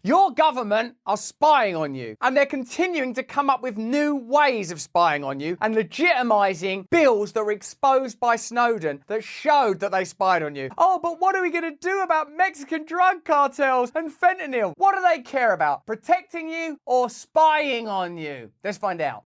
Your government are spying on you, and they're continuing to come up with new ways of spying on you and legitimising bills that were exposed by Snowden that showed that they spied on you. Oh, but what are we going to do about Mexican drug cartels and fentanyl? What do they care about? Protecting you or spying on you? Let's find out.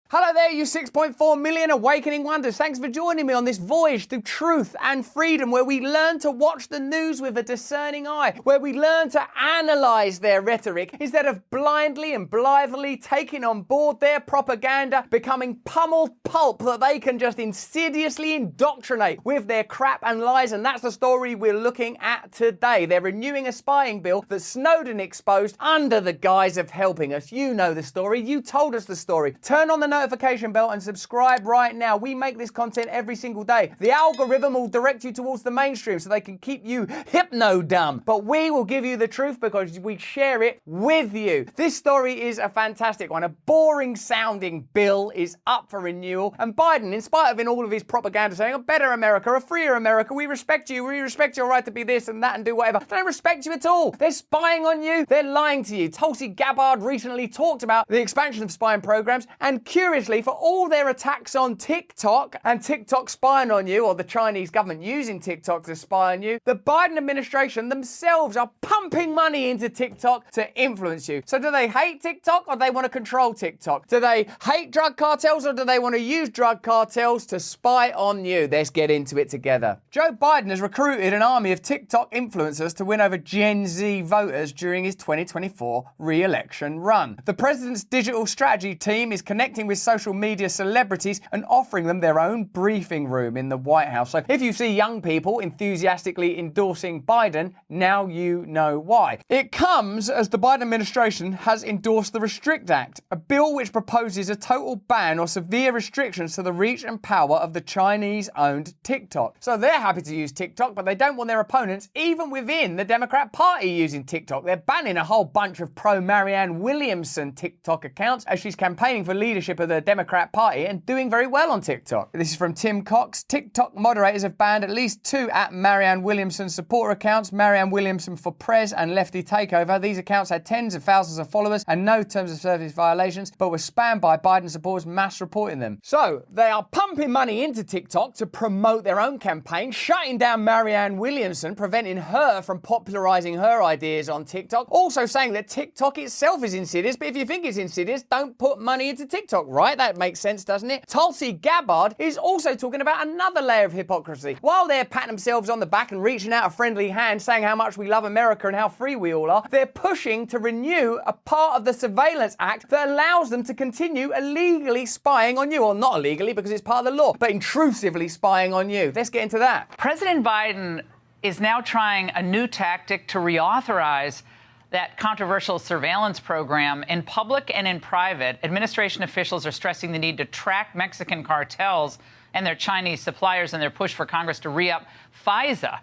Hello there, you 6.4 million awakening wonders. Thanks for joining me on this voyage through truth and freedom, where we learn to watch the news with a discerning eye, where we learn to analyse their rhetoric instead of blindly and blithely taking on board their propaganda, becoming pummeled pulp that they can just insidiously indoctrinate with their crap and lies. And that's the story we're looking at today. They're renewing a spying bill that Snowden exposed under the guise of helping us. You know the story. You told us the story. Turn on the notification bell and subscribe right now. We make this content every single day. The algorithm will direct you towards the mainstream so they can keep you hypno-dumb. But we will give you the truth because we share it with you. This story is a fantastic one. A boring sounding bill is up for renewal. And Biden, in spite of all of his propaganda saying a better America, a freer America, we respect you, we respect your right to be this and that and do whatever. They don't respect you at all. They're spying on you. They're lying to you. Tulsi Gabbard recently talked about the expansion of spying programs, and curiously, for all their attacks on TikTok and TikTok spying on you, or the Chinese government using TikTok to spy on you, the Biden administration themselves are pumping money into TikTok to influence you. So do they hate TikTok or do they want to control TikTok? Do they hate drug cartels or do they want to use drug cartels to spy on you? Let's get into it together. Joe Biden has recruited an army of TikTok influencers to win over Gen Z voters during his 2024 re-election run. The president's digital strategy team is connecting with social media celebrities and offering them their own briefing room in the White House. So if you see young people enthusiastically endorsing Biden, now you know why. It comes as the Biden administration has endorsed the Restrict Act, a bill which proposes a total ban or severe restrictions to the reach and power of the Chinese-owned TikTok. So they're happy to use TikTok, but they don't want their opponents, even within the Democrat Party, using TikTok. They're banning a whole bunch of pro-Marianne Williamson TikTok accounts as she's campaigning for leadership of the Democrat Party and doing very well on TikTok. This is from Tim Cox. TikTok moderators have banned at least two Marianne Williamson supporter accounts, Marianne Williamson for Prez and Lefty Takeover. These accounts had tens of thousands of followers and no terms of service violations, but were spammed by Biden supporters mass reporting them. So they are pumping money into TikTok to promote their own campaign, shutting down Marianne Williamson, preventing her from popularizing her ideas on TikTok. Also saying that TikTok itself is insidious, but if you think it's insidious, don't put money into TikTok, right? That makes sense, doesn't it? Tulsi Gabbard is also talking about another layer of hypocrisy. While they're patting themselves on the back and reaching out a friendly hand saying how much we love America and how free we all are, they're pushing to renew a part of the Surveillance Act that allows them to continue illegally spying on you. Or not illegally because it's part of the law, but intrusively spying on you. Let's get into that. President Biden is now trying a new tactic to reauthorize that controversial surveillance program. In public and in private, administration officials are stressing the need to track Mexican cartels and their Chinese suppliers in their push for Congress to re-up FISA,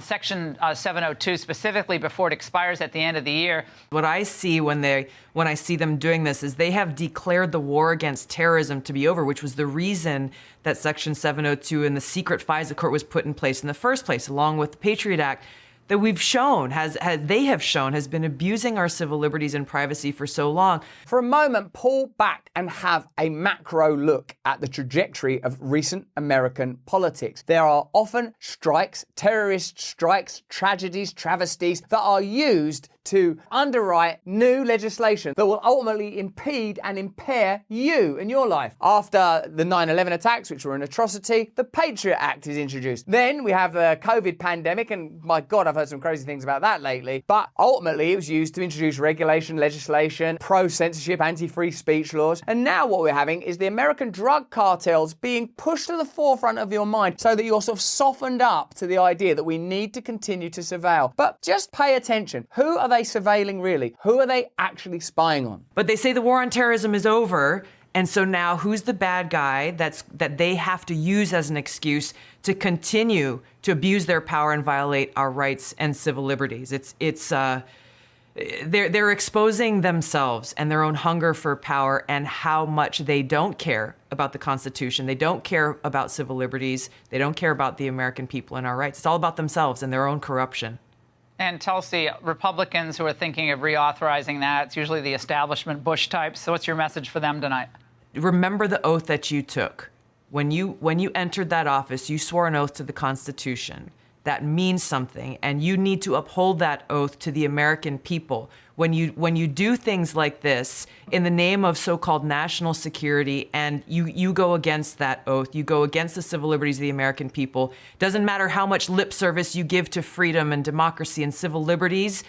Section 702, specifically before it expires at the end of the year. What I see when I see them doing this is they have declared the war against terrorism to be over, which was the reason that Section 702 and the secret FISA court was put in place in the first place, along with the Patriot Act, that we've shown, has been abusing our civil liberties and privacy for so long. For a moment, pull back and have a macro look at the trajectory of recent American politics. There are often strikes, terrorist strikes, tragedies, travesties that are used to underwrite new legislation that will ultimately impede and impair you and your life. After the 9/11 attacks, which were an atrocity, the Patriot Act is introduced. Then we have the COVID pandemic, and my God, I've heard some crazy things about that lately. But ultimately, it was used to introduce regulation, legislation, pro-censorship, anti-free speech laws. And now what we're having is the American drug cartels being pushed to the forefront of your mind so that you're sort of softened up to the idea that we need to continue to surveil. But just pay attention. Who are they surveilling really? Who are they actually spying on? But they say the war on terrorism is over. And so now who's the bad guy that they have to use as an excuse to continue to abuse their power and violate our rights and civil liberties? They're exposing themselves and their own hunger for power and how much they don't care about the Constitution. They don't care about civil liberties. They don't care about the American people and our rights. It's all about themselves and their own corruption. And Tulsi, Republicans who are thinking of reauthorizing that, it's usually the establishment Bush types. So what's your message for them tonight? Remember the oath that you took. When you entered that office, you swore an oath to the Constitution. That means something, and you need to uphold that oath to the American people. When you do things like this in the name of so-called national security, and you go against that oath, you go against the civil liberties of the American people, doesn't matter how much lip service you give to freedom and democracy and civil liberties,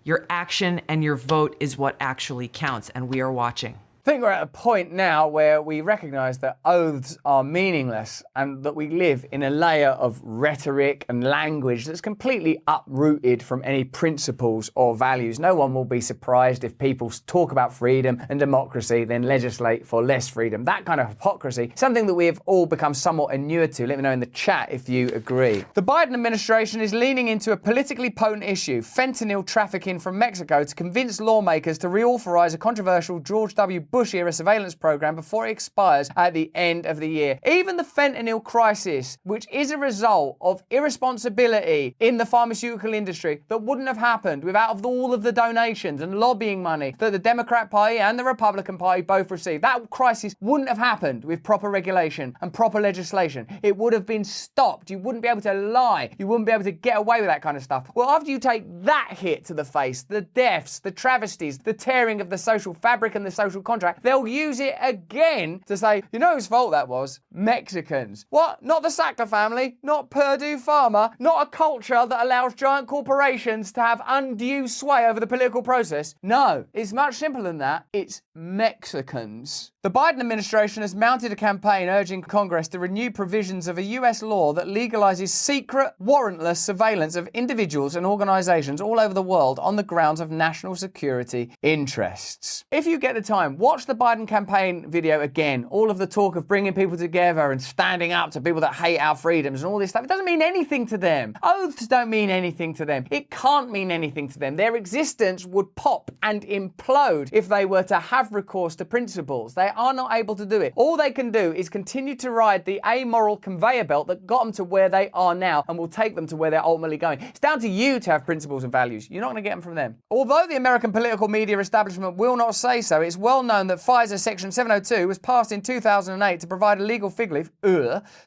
your action and your vote is what actually counts, and we are watching. I think we're at a point now where we recognise that oaths are meaningless and that we live in a layer of rhetoric and language that's completely uprooted from any principles or values. No one will be surprised if people talk about freedom and democracy, then legislate for less freedom. That kind of hypocrisy, something that we have all become somewhat inured to. Let me know in the chat if you agree. The Biden administration is leaning into a politically potent issue, fentanyl trafficking from Mexico, to convince lawmakers to reauthorize a controversial George W. Bush-era surveillance program before it expires at the end of the year. Even the fentanyl crisis, which is a result of irresponsibility in the pharmaceutical industry that wouldn't have happened without all of the donations and lobbying money that the Democrat Party and the Republican Party both received. That crisis wouldn't have happened with proper regulation and proper legislation. It would have been stopped. You wouldn't be able to lie. You wouldn't be able to get away with that kind of stuff. Well, after you take that hit to the face, the deaths, the travesties, the tearing of the social fabric and the social contract, they'll use it again to say, you know whose fault that was? Mexicans. What? Not the Sackler family, not Purdue Pharma, not a culture that allows giant corporations to have undue sway over the political process. No, it's much simpler than that. It's Mexicans. The Biden administration has mounted a campaign urging Congress to renew provisions of a US law that legalizes secret, warrantless surveillance of individuals and organizations all over the world on the grounds of national security interests. If you get the time, watch the Biden campaign video again. All of the talk of bringing people together and standing up to people that hate our freedoms and all this stuff, it doesn't mean anything to them. Oaths don't mean anything to them. It can't mean anything to them. Their existence would pop and implode if they were to have recourse to principles. They are not able to do it. All they can do is continue to ride the amoral conveyor belt that got them to where they are now and will take them to where they're ultimately going. It's down to you to have principles and values. You're not going to get them from them. Although the American political media establishment will not say so, it's well known that FISA Section 702 was passed in 2008 to provide a legal fig leaf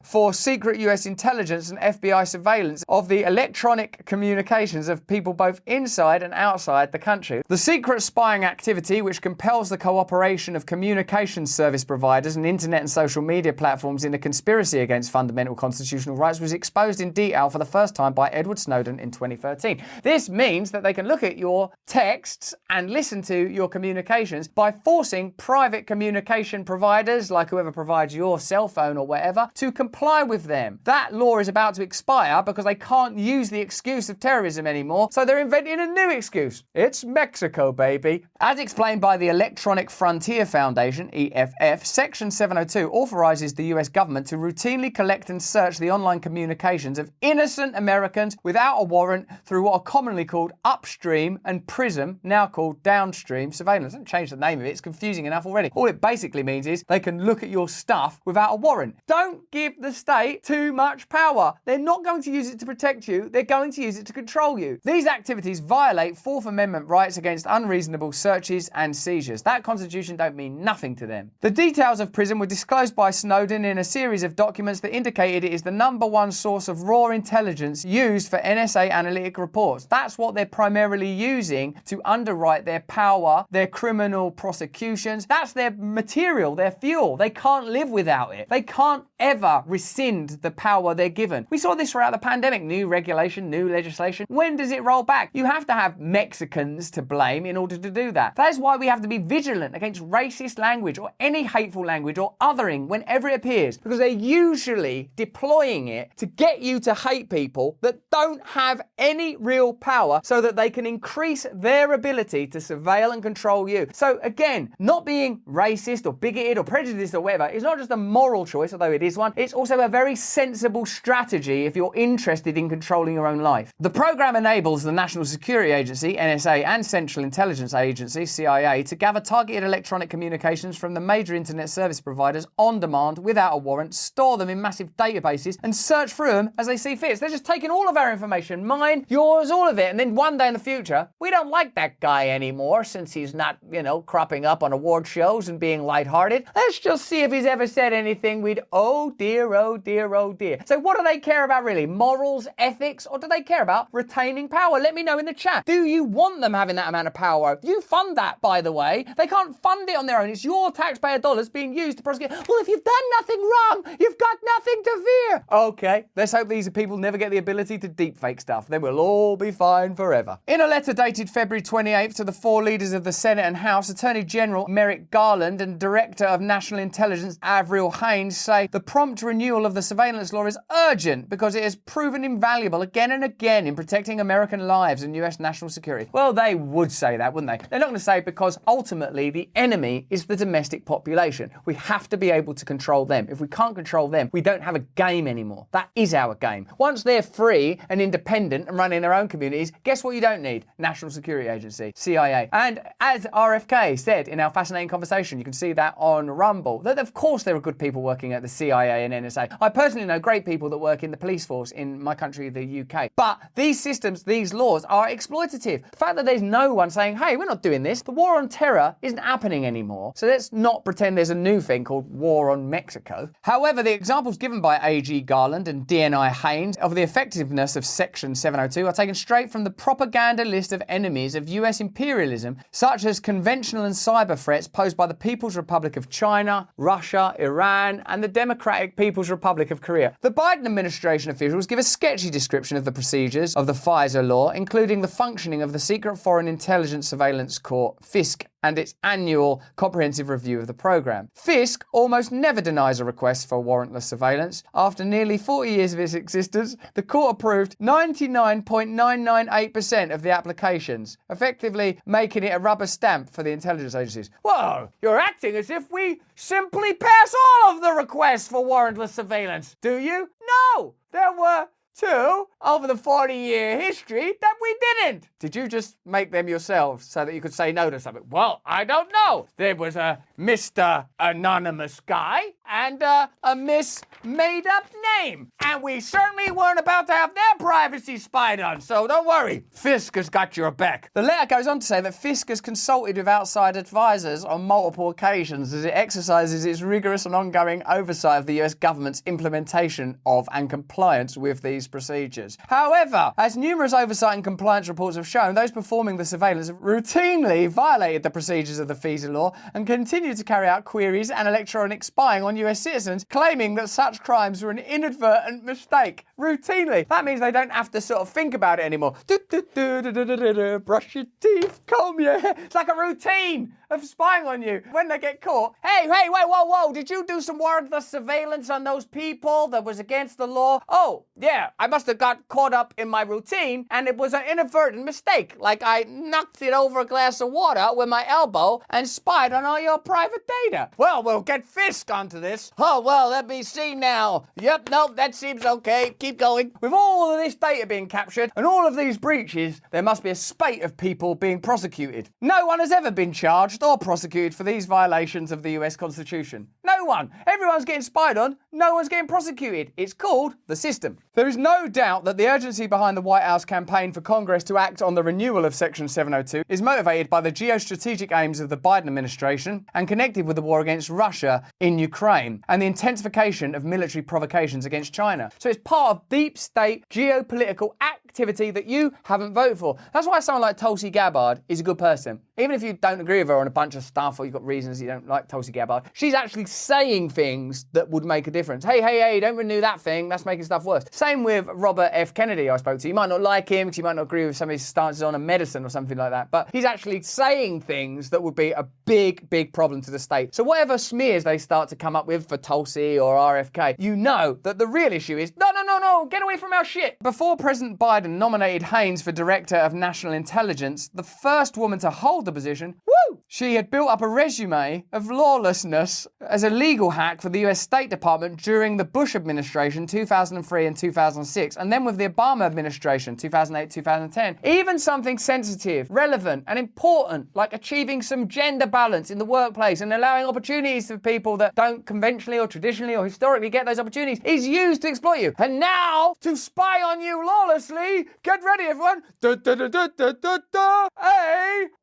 for secret US intelligence and FBI surveillance of the electronic communications of people both inside and outside the country. The secret spying activity, which compels the cooperation of communications service providers and internet and social media platforms in a conspiracy against fundamental constitutional rights, was exposed in detail for the first time by Edward Snowden in 2013. This means that they can look at your texts and listen to your communications by forcing private communication providers, like whoever provides your cell phone or whatever, to comply with them. That law is about to expire because they can't use the excuse of terrorism anymore, so they're inventing a new excuse. It's Mexico, baby. As explained by the Electronic Frontier Foundation, EFF, Section 702 authorizes the US government to routinely collect and search the online communications of innocent Americans without a warrant through what are commonly called upstream and PRISM, now called downstream surveillance. Don't change the name of it, it's confusing enough already. All it basically means is they can look at your stuff without a warrant. Don't give the state too much power. They're not going to use it to protect you, they're going to use it to control you. These activities violate Fourth Amendment rights against unreasonable searches and seizures. That constitution don't mean nothing to them. The details of PRISM were disclosed by Snowden in a series of documents that indicated it is the #1 source of raw intelligence used for NSA analytic reports. That's what they're primarily using to underwrite their power, their criminal prosecutions. That's their material, their fuel. They can't live without it. They can't ever rescind the power they're given. We saw this throughout the pandemic. New regulation, new legislation. When does it roll back? You have to have Mexicans to blame in order to do that. That is why we have to be vigilant against racist language or any hateful language or othering whenever it appears, because they're usually deploying it to get you to hate people that don't have any real power so that they can increase their ability to surveil and control you. So again, not being racist or bigoted or prejudiced or whatever is not just a moral choice, although it is this one. It's also a very sensible strategy if you're interested in controlling your own life. The program enables the National Security Agency, NSA, and Central Intelligence Agency, CIA, to gather targeted electronic communications from the major internet service providers on demand without a warrant, store them in massive databases, and search through them as they see fit. They're just taking all of our information, mine, yours, all of it, and then one day in the future, we don't like that guy anymore since he's not, cropping up on award shows and being lighthearted. Let's just see if he's ever said anything we'd, oh dear, oh dear, oh dear. So what do they care about really? Morals, ethics, or do they care about retaining power? Let me know in the chat. Do you want them having that amount of power? You fund that, by the way. They can't fund it on their own. It's your taxpayer dollars being used to prosecute. Well, if you've done nothing wrong, you've got nothing to fear. Okay, let's hope these people never get the ability to deepfake stuff. Then we'll all be fine forever. In a letter dated February 28th to the four leaders of the Senate and House, Attorney General Merrick Garland and Director of National Intelligence Avril Haines say the prompt renewal of the surveillance law is urgent because it has proven invaluable again and again in protecting American lives and US national security. Well, they would say that, wouldn't they? They're not going to say because ultimately the enemy is the domestic population. We have to be able to control them. If we can't control them, we don't have a game anymore. That is our game. Once they're free and independent and running their own communities, guess what you don't need? National Security Agency, CIA. And as RFK said in our fascinating conversation, you can see that on Rumble, that of course there are good people working at the CIA and NSA. I personally know great people that work in the police force in my country, the UK. But these systems, these laws are exploitative. The fact that there's no one saying, hey, we're not doing this, the war on terror isn't happening anymore. So let's not pretend there's a new thing called war on Mexico. However, the examples given by AG Garland and DNI Haines of the effectiveness of Section 702 are taken straight from the propaganda list of enemies of US imperialism, such as conventional and cyber threats posed by the People's Republic of China, Russia, Iran, and the Democratic People's Republic of Korea. The Biden administration officials give a sketchy description of the procedures of the FISA law, including the functioning of the Secret Foreign Intelligence Surveillance Court, FISC, and its annual comprehensive review of the program. FISC almost never denies a request for warrantless surveillance. After nearly 40 years of its existence, the court approved 99.998% of the applications, effectively making it a rubber stamp for the intelligence agencies. Whoa, you're acting as if we simply pass all of the requests for warrantless surveillance, do you? No, there were two over the 40-year history that we didn't. Did you just make them yourselves so that you could say no to something? Well, I don't know. There was a Mr. Anonymous guy and a Miss Made-Up Name. And we certainly weren't about to have their privacy spied on, so don't worry. FISC has got your back. The letter goes on to say that FISC has consulted with outside advisors on multiple occasions as it exercises its rigorous and ongoing oversight of the US government's implementation of and compliance with these procedures. However, as numerous oversight and compliance reports have shown, those performing the surveillance have routinely violated the procedures of the FISA law and continue to carry out queries and electronic spying on US citizens, claiming that such crimes were an inadvertent mistake. Routinely. That means they don't have to sort of think about it anymore. Brush your teeth, comb your hair. It's like a routine of spying on you. When they get caught, hey, wait, whoa, did you do some warrantless surveillance on those people that was against the law? Oh, yeah, I must have got caught up in my routine and it was an inadvertent mistake. Like I knocked it over a glass of water with my elbow and spied on all your private data. Well, we'll get FISC onto this. Oh, well, let me see now. Yep, nope, that seems okay. Keep going. With all of this data being captured and all of these breaches, there must be a spate of people being prosecuted. No one has ever been charged or prosecuted for these violations of the US Constitution. No one. Everyone's getting spied on. No one's getting prosecuted. It's called the system. There is no doubt that the urgency behind the White House campaign for Congress to act on the renewal of Section 702 is motivated by the geostrategic aims of the Biden administration and connected with the war against Russia in Ukraine and the intensification of military provocations against China. So it's part of deep state geopolitical activity that you haven't voted for. That's why someone like Tulsi Gabbard is a good person. Even if you don't agree with her on a bunch of stuff or you've got reasons you don't like Tulsi Gabbard, she's actually saying things that would make a difference. Hey, don't renew that thing. That's making stuff worse. Same with Robert F. Kennedy I spoke to. You might not like him because you might not agree with some of his stances on a medicine or something like that, but he's actually saying things that would be a big problem to the state. So whatever smears they start to come up with for Tulsi or RFK, you know that the real issue is, no, get away from our shit. Before President Biden nominated Haines for Director of National Intelligence, the first woman to hold the position, she had built up a resume of lawlessness as a legal hack for the US State Department during the Bush administration, 2003 and 2006, and then with the Obama administration, 2008, 2010. Even something sensitive, relevant, and important, like achieving some gender balance in the workplace and allowing opportunities for people that don't conventionally or traditionally or historically get those opportunities, is used to exploit you. And now, to spy on you lawlessly, get ready everyone, a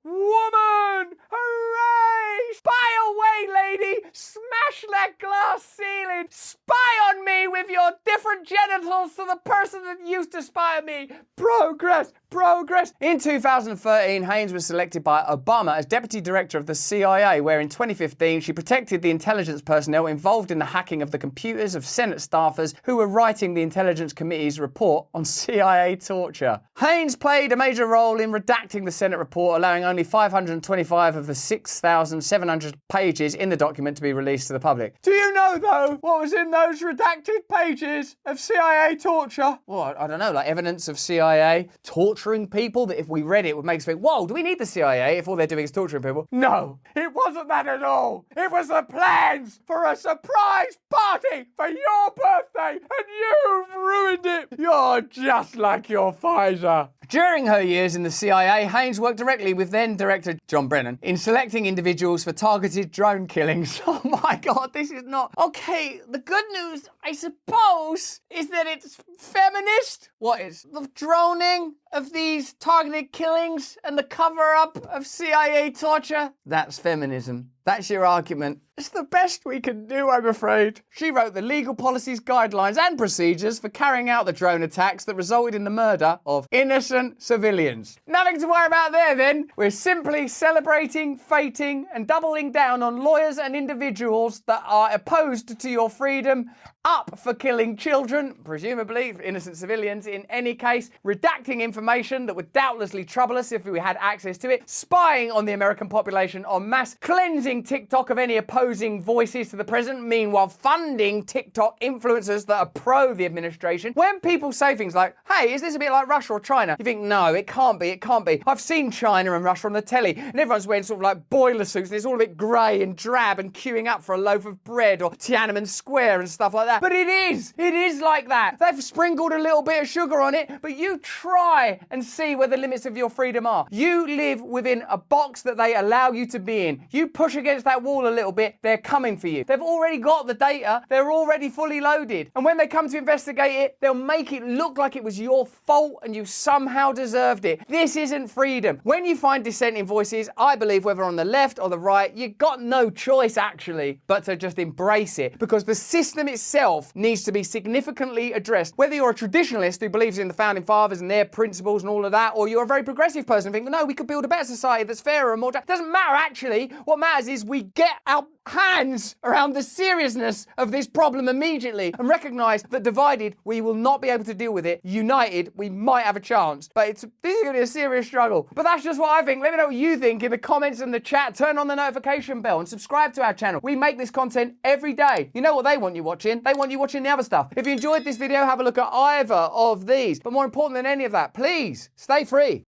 woman! Hooray! Spy away, lady! Smash that glass ceiling! Spy on me with your different genitals to the person that used to spy on me! Progress! Progress! In 2013, Haynes was selected by Obama as Deputy Director of the CIA, where in 2015 she protected the intelligence personnel involved in the hacking of the computers of Senate staffers who were writing the Intelligence Committee's report on CIA torture. Haynes played a major role in redacting the Senate report, allowing only 525 of the 6,700 pages in the document to be released to the public. Do you know, though, what was in those redacted pages of CIA torture? Well, I don't know, like evidence of CIA torturing people that if we read it would make us think, whoa, do we need the CIA if all they're doing is torturing people? No, it wasn't that at all. It was the plans for a surprise party for your birthday, and you've ruined it. You're just like your Pfizer. During her years in the CIA, Haynes worked directly with then-director John Brennan in selecting individuals for targeted drone killings. Oh my God, this is not... Okay, the good news, I suppose, is that it's feminist. What is? The droning of these targeted killings and the cover-up of CIA torture? That's feminism. That's your argument. It's the best we can do, I'm afraid. She wrote the legal policies, guidelines, and procedures for carrying out the drone attacks that resulted in the murder of innocent civilians. Nothing to worry about there, then. We're simply celebrating, fating, and doubling down on lawyers and individuals that are opposed to your freedom, up for killing children, presumably innocent civilians in any case, redacting information that would doubtlessly trouble us if we had access to it, spying on the American population en masse, cleansing TikTok of any opposing voices to the president, meanwhile funding TikTok influencers that are pro the administration. When people say things like, hey, is this a bit like Russia or China? You think, no, it can't be, it can't be. I've seen China and Russia on the telly, and everyone's wearing sort of like boiler suits, and it's all a bit grey and drab and queuing up for a loaf of bread or Tiananmen Square and stuff like that. But it is like that. They've sprinkled a little bit of sugar on it, but you try and see where the limits of your freedom are. You live within a box that they allow you to be in. You push against that wall a little bit, they're coming for you. They've already got the data, they're already fully loaded. And when they come to investigate it, they'll make it look like it was your fault and you somehow deserved it. This isn't freedom. When you find dissenting voices, I believe whether on the left or the right, you've got no choice actually, but to just embrace it, because the system itself needs to be significantly addressed. Whether you're a traditionalist who believes in the founding fathers and their principles and all of that, or you're a very progressive person and think, no, we could build a better society that's fairer and more just. It doesn't matter actually. What matters is we get our hands around the seriousness of this problem immediately and recognise that divided, we will not be able to deal with it. United, we might have a chance. But this is going to be a serious struggle. But that's just what I think. Let me know what you think in the comments and the chat. Turn on the notification bell and subscribe to our channel. We make this content every day. You know what they want you watching? They want you watching the other stuff. If you enjoyed this video, have a look at either of these. But more important than any of that, please stay free.